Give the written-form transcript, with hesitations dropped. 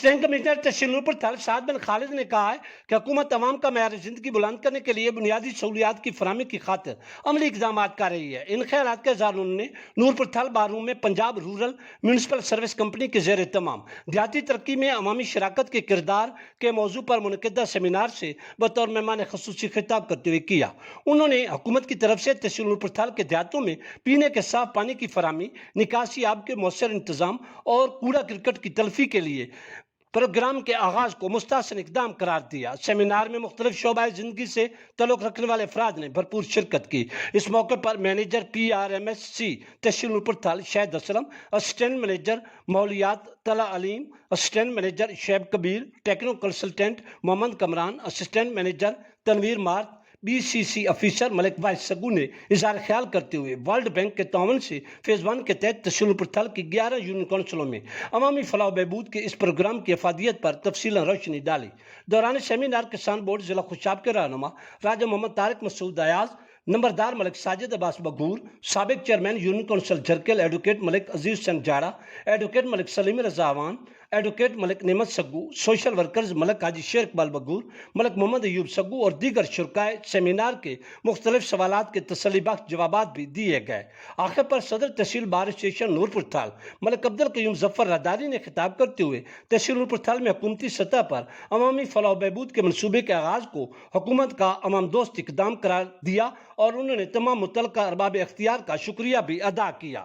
Stand commissioner تحصیل نورپور تھل سعد بن خالد نے کہا ہے کہ حکومت عوام کا معیار زندگی بلند کرنے کے لیے بنیادی سہولیات کی فراہمی کی خاطر عملی اقدامات کر رہی ہے۔ ان خیالات کے اظہار انہوں نے نورپور تھل بارروم میں Punjab rural municipal service company کے زیر اہتمام دیہاتی ترقی میں عوامی شراکت کے کردار کے موضوع پر منعقدہ سیمینار سے بطور مہمان خصوصی خطاب کرتے ہوئے کیا۔ انہوں نے حکومت کی طرف سے تحصیل نورپور تھل کے دیہاتوں میں پینے کے صاف پانی کی فراہمی، نکاسی آب کے مؤثر انتظام اور کوڑا کرکٹ کی تلفی کے لیے پروگرام کے آغاز کو مستحسن اقدام قرار دیا۔ سیمینار میں مختلف شعبۂ زندگی سے تعلق رکھنے والے افراد نے بھرپور شرکت کی۔ اس موقع پر مینیجر PRMSC تحصیل نورپور تھل شہد اسلم، اسسٹنٹ مینیجر ماحولیات Talat Aleem, assistant manager Shoaib Kabir, techno consultant Muhammad Kamran, assistant manager Tanveer Mark, BCC officer Malik بھائی سگو نے اظہار خیال کرتے ہوئے ورلڈ بینک کے تعاون سے فیز 1 کے تحت تحصیل نورپور تھل کی 11 یونین کونسلوں میں عوامی فلاح و بہبود کے اس پروگرام کی افادیت پر تفصیلا روشنی ڈالی۔ دوران سیمینار کسان بورڈ ضلع خوشاب کے رہنما راجہ محمد طارق مسعود ایاز، نمبردار ملک ساجد عباس بگور، سابق چیئرمین یونین کونسل جھرکل ایڈوکیٹ ملک عزیز حسین جاڑا، ایڈوکیٹ ملک سلیم رضا عوان، ایڈوکیٹ ملک نعمت سگو، سوشل ورکرز ملک حاجی شیر اقبال بگور، ملک محمد ایوب سگو اور دیگر شرکائے سیمینار کے مختلف سوالات کے تسلی بخش جوابات بھی دیے گئے۔ آخر پر صدر تحصیل بار اسٹیشن نورپور تھل ملک عبدالقیوم ظفر راداری نے خطاب کرتے ہوئے تحصیل نورپور تھل میں حکومتی سطح پر عوامی فلاح و بہبود کے منصوبے کے آغاز کو حکومت کا عوام دوست اقدام قرار دیا اور انہوں نے تمام متعلقہ ارباب اختیار کا شکریہ بھی ادا کیا۔